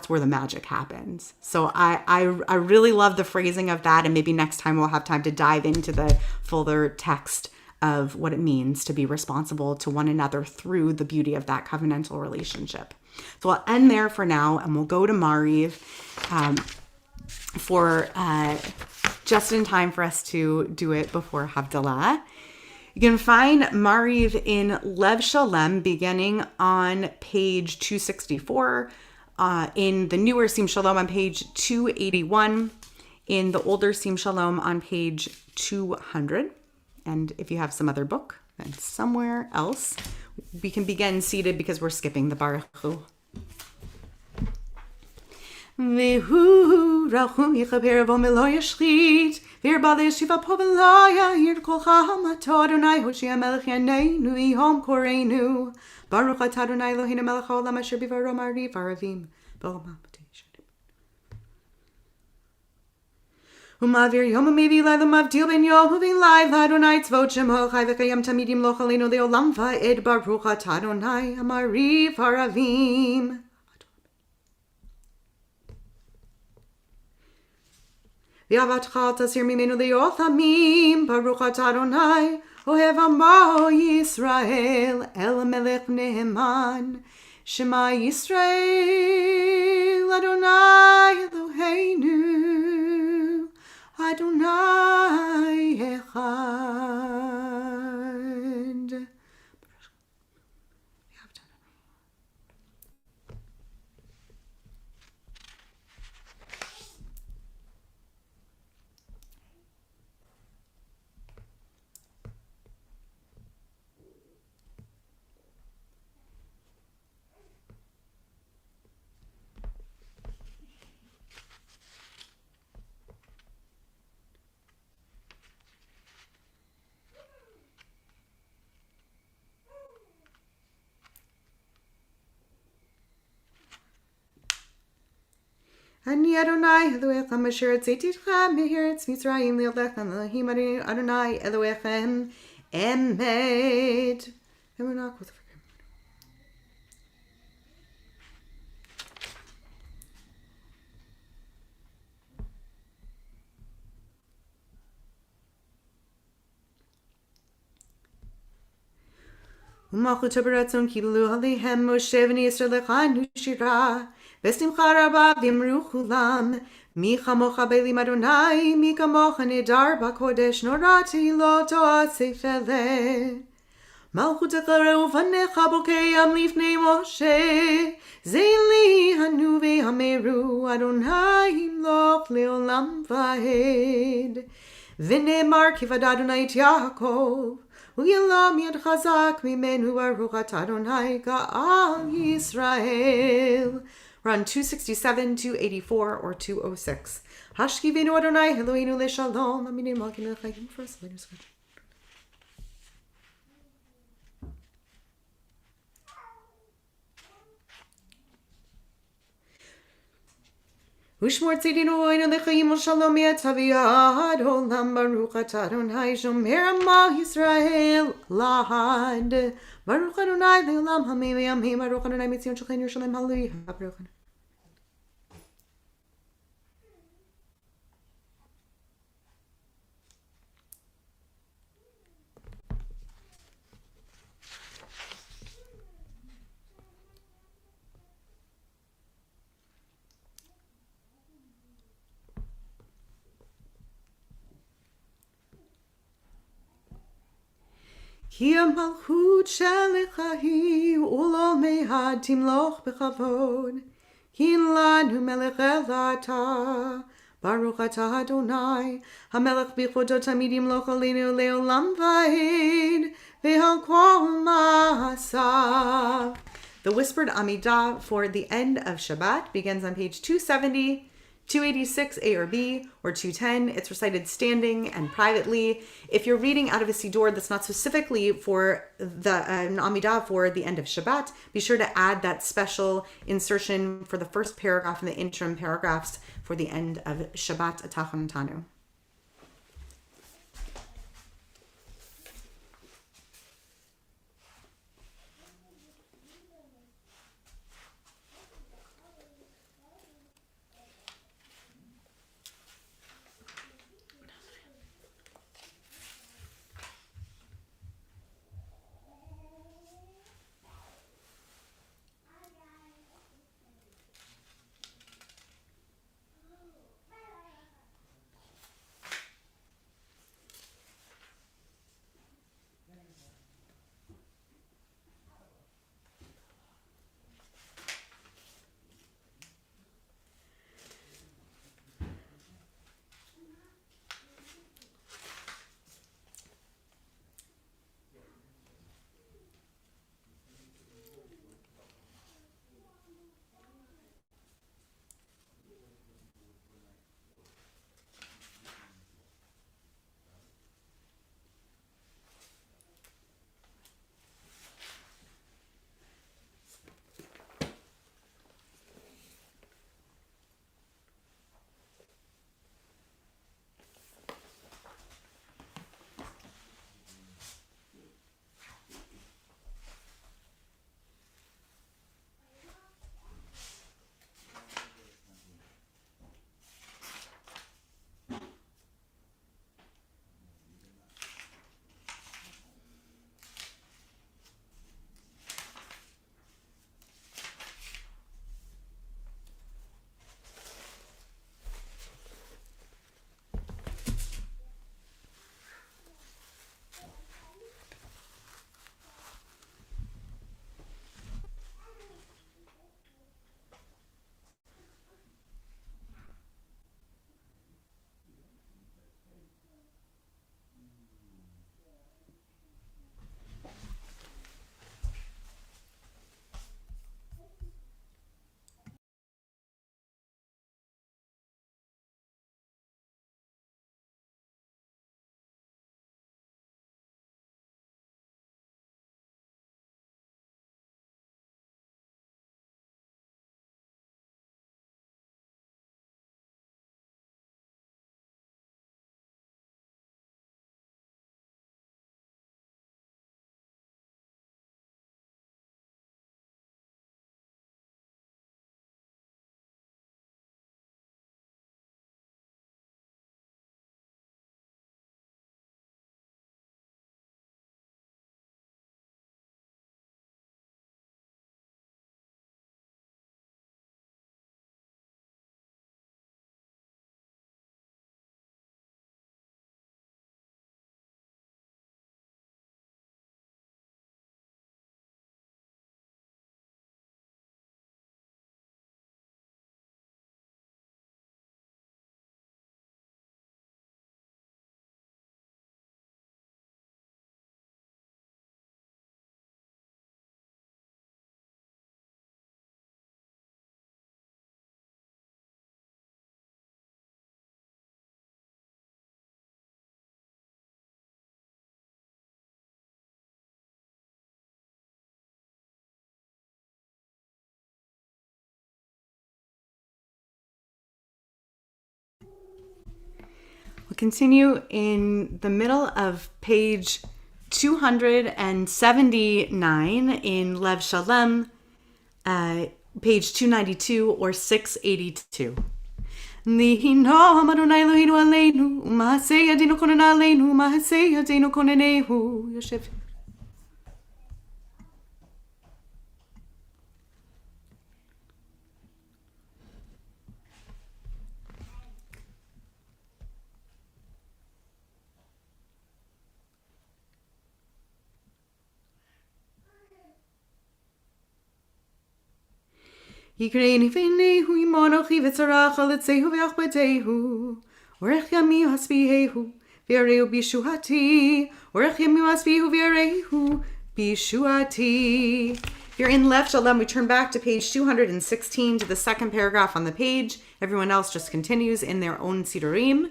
where the magic happens. So I really love the phrasing of that. And maybe next time we'll have time to dive into the fuller text of what it means to be responsible to one another through the beauty of that covenantal relationship. So I'll end there for now, and we'll go to Mariv for just in time for us to do it before Havdalah. You can find Mariv in Lev Shalem beginning on page 264, in the newer Sim Shalom on page 281, in the older Sim Shalom on page 200. And if you have some other book, then somewhere else. We can begin seated because we're skipping the Baruch Hu. Vehu rachum yichaper vo melo yashchit vir bal yeshiva po v'lo yahir kol chamato Adonai Hoshea melech yaneinu v'yom koreinu Baruch atah Adonai Eloheinu melech haolam asher bivaro mariv aravim b'olam b'teishanim Umavir yom u'mevi layla mavdil ben yom u'vin layla Adonai tzvot shemo chai v'kayam tamidim lo chalenu leolam va'ed Baruch atah Adonai amariv aravim. V'avatcha tasir mimenu le'othamim Baruch atah Adonai ohev amo Yisrael el melech ne'eman Shema Yisrael Adonai Eloheinu Adonai echad. Ani Adonai Elohechem asher tzititcha me'eretz Mitzrayim le'olechem Elohim Adonai Elohechem emed. U'malchut baratzon kilu alehem Moshe v'nei Yisrael lechanu shira v'simcha rabba v'imru chulam mi chamocha be'elim Adonai mi kamocha nedar b'kodesh norati lo to'at seifele malchutecha reuvanecha bokeyam lifnei Moshe zeili hanu ve'hameru Adonai imloch le'olam va'ed v'ne'emar kivad Adonai et Yaakov U'yelam yad chazak mimenu Baruch atah Adonai Ga'al Yisrael. We're on 267, 284, or 206. Hashkivenu Adonai Eloheinu le'shalom. Aminim malkim le'chayim first. Ushmor tzidinu oinu lechayim u'shalom yetaviyad olam Baruch atah Adonai shomer amo Yisrael lahad Baruch Adonai le'olam hamim v'yamim Baruch Adonai mitzion shulchan Yerushalayim hallelujah Baruch Adonai. כי המלכות שלך היא, ולא מעט תמלוך בכבוד. כי לנו מלך אלא אתה, ברוך אתה אדוני, המלך בכבודו תמיד ימלוך עלינו לעולם ועד, ועל כל מעשיו. The whispered Amidah for the end of Shabbat begins on page 270, 286 A or B, or 210. It's recited standing and privately. If you're reading out of a siddur that's not specifically for the Amidah for the end of Shabbat, be sure to add that special insertion for the first paragraph and the interim paragraphs for the end of Shabbat Atachon Tanu. We'll continue in the middle of page 279 in Lev Shalem, page 292 or 682. Lihinam Adonai Eloheinu aleinu, u'ma'aseh yadeinu konena aleinu, u'ma'aseh yadeinu konenehu. Yosef. Yikreini v'nehu yimonochi v'tzaracha l'tzehu v'achbadehu. Orech yami hasbihehu v'yareu bishuhati. Orech yami hasbihu v'yarehu bishuhati. If you're in Lef Shalom, we turn back to page 216 to the second paragraph on the page. Everyone else just continues in their own sidurim.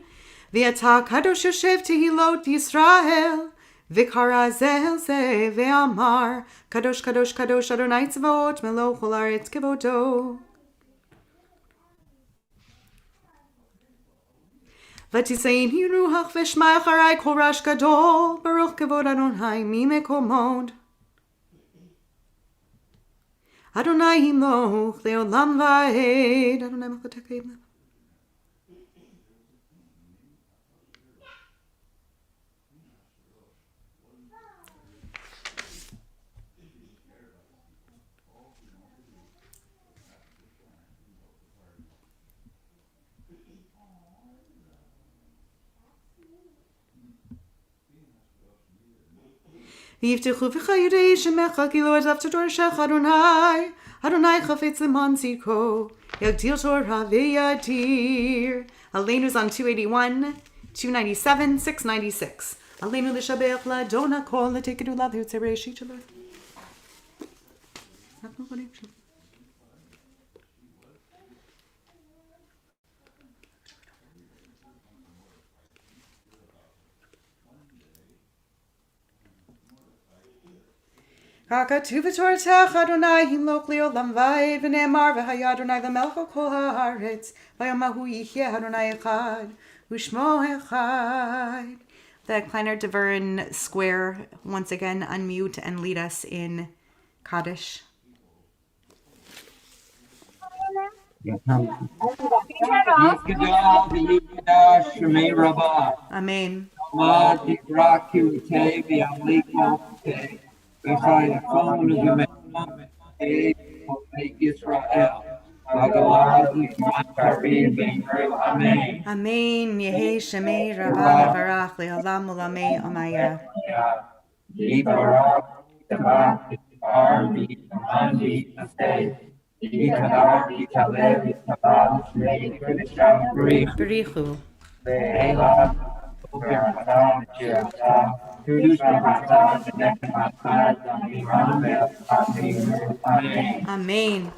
V'yata kadosh yoshev tehilot Yisrael. V'kara zel ze ve'amar kadosh kadosh kadosh Adonai tzvaot melo chol haaretz kevodo. V'tisein hi ruach v'shma acharai kol rash gadol baruch kevod Adonai mi mekomod. Adonai himloch leolam va'ed. Adonai machotekeim. V'yivtechu v'chayirei shemecha ki lo ezav t'torashech Adonai. Adonai chafetz leman tzidko. Yagdil Torah v'yadir. Alenu's on 281, 297, 696. Alenu l'shabech l'adon hakol l'tekedu l'adhu tzerei shichalot. Kakatu v'toratech Adonai himloch leolam va'ed v'ne'emar v'haya Adonai l'melech kol haaretz v'yamahu yihyeh Adonai echad u'shmo echad. The Kleiner Devern Square once again unmute and lead us in Kaddish. Amen. Amen. Yehi Shemei Rabba Varach Le'olam Ulamei Amaya. Berichu. Amen.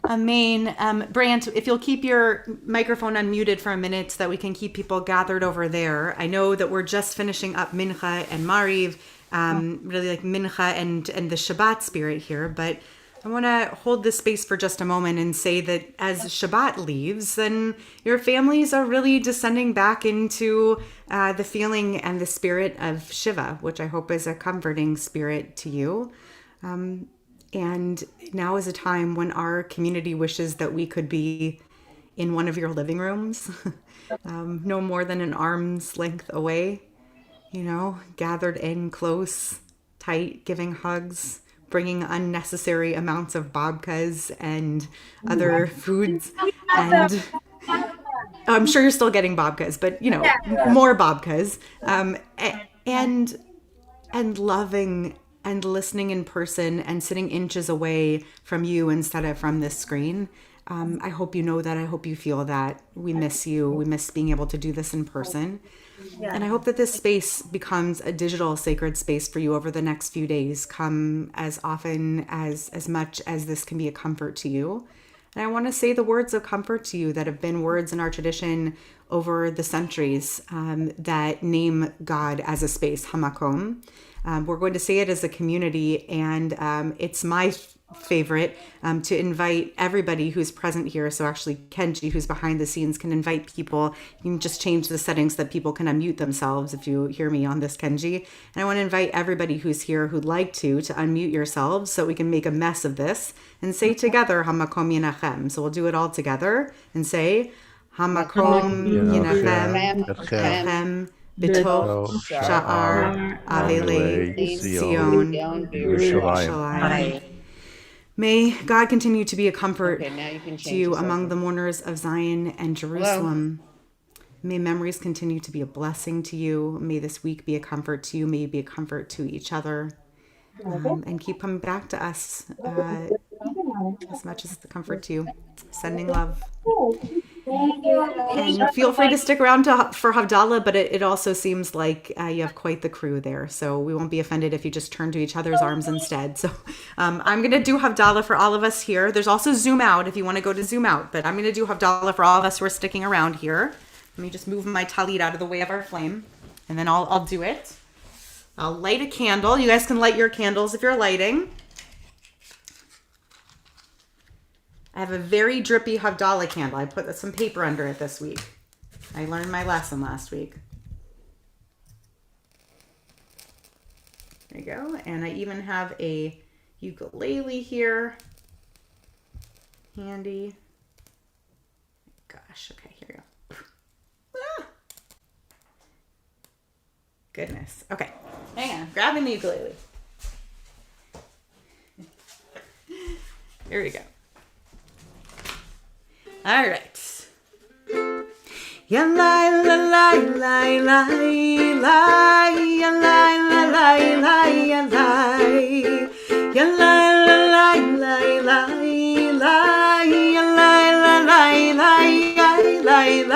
Amen. Amen. Brant, if you'll keep your microphone unmuted for a minute so that we can keep people gathered over there. I know that we're just finishing up Minha and Mariv, really like Minha and the Shabbat spirit here, but I want to hold this space for just a moment and say that as Shabbat leaves, then your families are really descending back into the feeling and the spirit of Shiva, which I hope is a comforting spirit to you. And now is a time when our community wishes that we could be in one of your living rooms, no more than an arm's length away, gathered in close, tight, giving hugs, bringing unnecessary amounts of babkas and other foods. And I'm sure you're still getting babkas, but, more babkas. And loving and listening in person and sitting inches away from you instead of from this screen. I hope you know that. I hope you feel that. We miss you. We miss being able to do this in person. Yeah. And I hope that this space becomes a digital sacred space for you over the next few days. Come as often as much as this can be a comfort to you. And I want to say the words of comfort to you that have been words in our tradition over the centuries that name God as a space, hamakom. We're going to say it as a community, and it's my favorite to invite everybody who's present here. So actually Kenji, who's behind the scenes, can invite people. You can just change the settings that people can unmute themselves if you hear me on this, Kenji. And I want to invite everybody who's here who'd like to unmute yourselves so we can make a mess of this and say together, Hamakom Yinachem. So we'll do it all together and say, Hamakom Yinachem. B'toch Sha'ar Avelei Zion Yerushalayim. May God continue to be a comfort Okay, now you can to change you this among over. the mourners of Zion and Jerusalem. May memories continue to be a blessing to you. May this week be a comfort to you. May you be a comfort to each other. And keep coming back to us as much as it's a comfort to you. Sending love. Thank you. And feel free to stick around for Havdalah, but it also seems like you have quite the crew there. So we won't be offended if you just turn to each other's arms instead. So I'm going to do Havdalah for all of us here. There's also Zoom out if you want to go to Zoom out, but I'm going to do Havdalah for all of us who are sticking around here. Let me just move my talit out of the way of our flame, and then I'll do it. I'll light a candle. You guys can light your candles if you're lighting. I have a very drippy Havdalah candle. I put some paper under it this week. I learned my lesson last week. There you go. And I even have a ukulele here. Handy. Gosh, okay, here we go. Ah! Goodness. Okay, hang on. Grabbing the ukulele. Here we go. All right. Ya la la la la la la ya la la la la ya la ya la la la la la la ya la la la la ya la la la ya la la la ya la la ya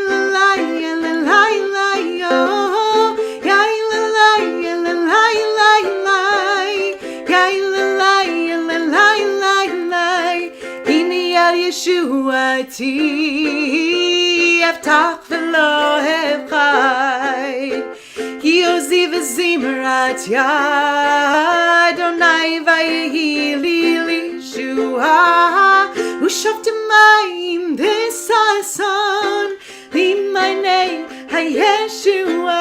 la la ya la la la yo ya la la ya la la la la ya la la ya la la la la Hini al Yeshuati Aftach v'lo hevchai Ki ozi v'zimrat yad Adonai v'yehi li lishua Ushoftim b'sason Limanei hayeshua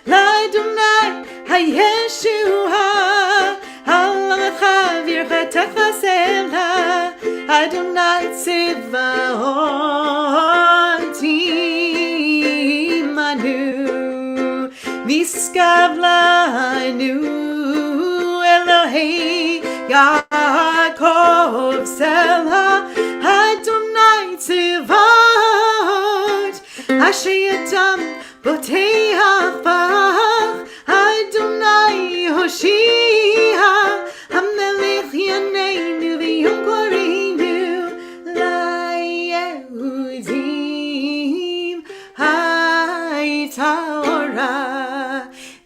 L'Adonai hayeshua Halacha v'yirchatecha sela Adonai tzivaot imanu Miskav lanu Elohei Yaakov sela Adonai tzivaot Asher yatam botei hafach Adonai Hoshia Hamelech Yaneinu v'yom korenu LaYehudim HaTorah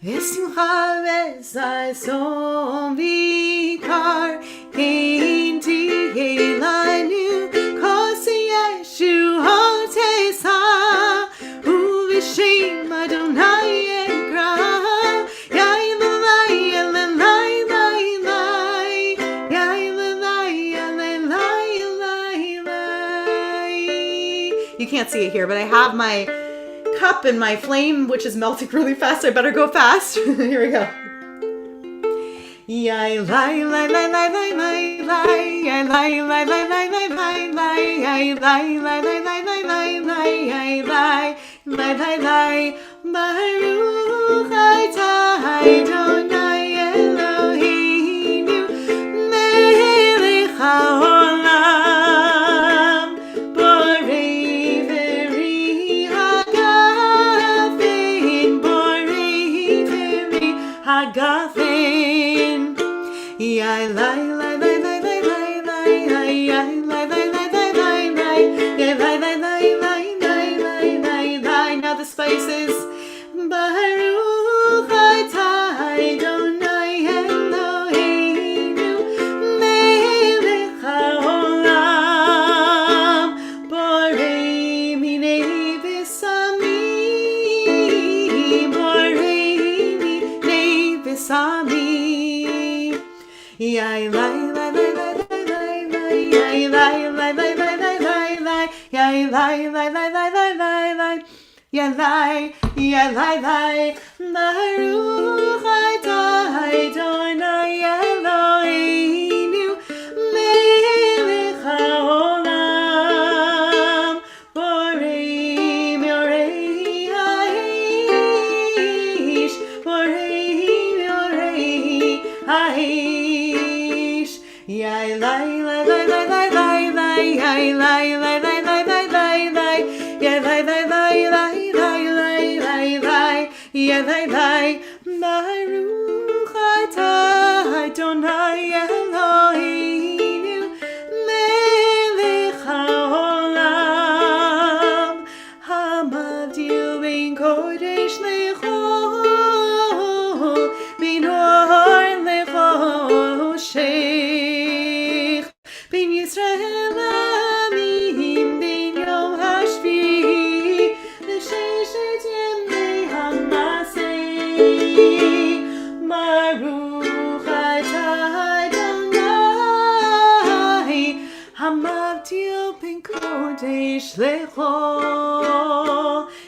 V'simcha v'sason v'ikar Ein tihei lanu Kosi Yeshuot Esa Uv'shem Adonai Ekra You can't see it here, but I have my cup and my flame, which is melting really fast. I better go fast. Here we go. Baruch atah Adonai Eloheinu melech haolam borei veri hagafen borei veri hagafen yai lai lai lai lai lai lai lai yai lai lai lai lai lai lai yai lai lai lai lai lai lai lai lai. Now the spices. Baruch atah Adonai Eloheinu melech haolam borei minei v'samim borei minei v'samim yai lai lai lai lai lai lai yai lai lai lai lai lai lai lai yai lai lai lai lai lai lai lai Yalai, yalai, lai, Baruch atah Adonai Eloheinu melech haolam borei mirei haish borei Aish. Yai lai lai lai lai lai lai lai. Yai lai lai lai lai lai lai lai. Yai lai lai lai lai lai lai lai lai. Yai lai lai. Baruch atah Adonai Eloheinu melech haolam hamavdil ben kodesh lechol ben or lechoshech ben Yisrael amim ben yom hashvi l'sheshet yemei hamaseh Baruch atah Adonai hamavdil ben kodesh lechol.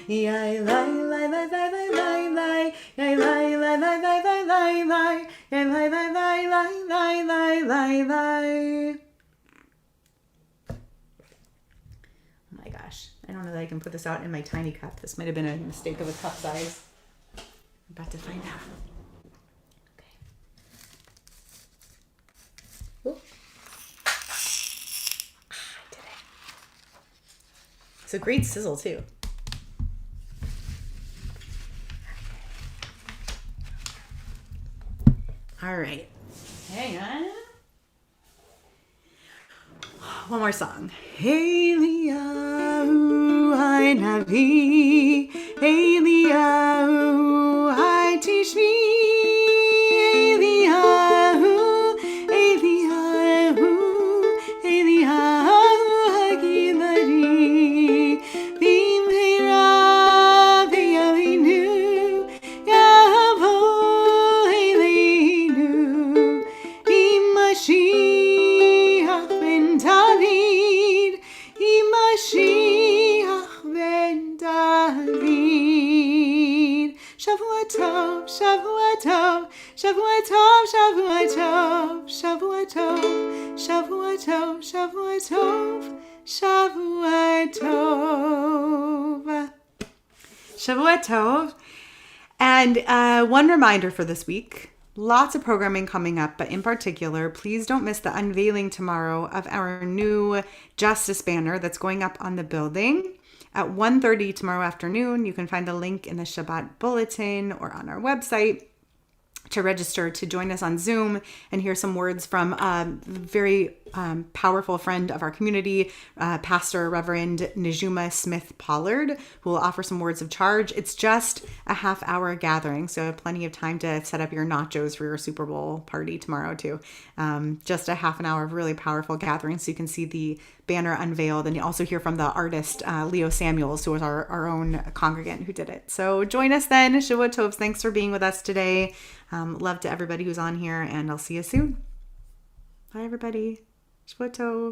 Yai lai lai lai lai lai lai lai. Yai lai lai lai lai lai lai lai. Yai lai lai lai lai lai lai lai lai. Oh my gosh. I don't know that I can put this out in my tiny cup. This might have been a mistake of a cup size. I'm about to find out. Okay. Oop. I did it. It's a great sizzle too. All right. Hang on. One more song. Eliyahu hai navi, Eliyahu hai tishmi, Eliyahu, Eliyahu, Eliyahu hai gilari, bimheira v'yohinu, yavo Eilenu, Mashiach ben David, Mashiach ben David. Shavua tov, Shavua tov, Shavua tov, Shavua tov, Shavua tov, Shavua tov, Shavua tov, Shavua tov. Shavua tov. And one reminder for this week. Lots of programming coming up, but in particular, please don't miss the unveiling tomorrow of our new Justice banner that's going up on the building at 1:30 tomorrow afternoon. You can find the link in the Shabbat bulletin or on our website to register to join us on Zoom and hear some words from a very powerful friend of our community, Pastor Reverend Nejuma Smith Pollard, who will offer some words of charge. It's just a half-hour gathering, so you have plenty of time to set up your nachos for your Super Bowl party tomorrow too. Just a half an hour of really powerful gathering, so you can see the banner unveiled, and you also hear from the artist Leo Samuels, who was our own congregant who did it. So join us then. Shavua Tov, thanks for being with us today. Love to everybody who's on here, and I'll see you soon. Bye, everybody. Shavua Tov.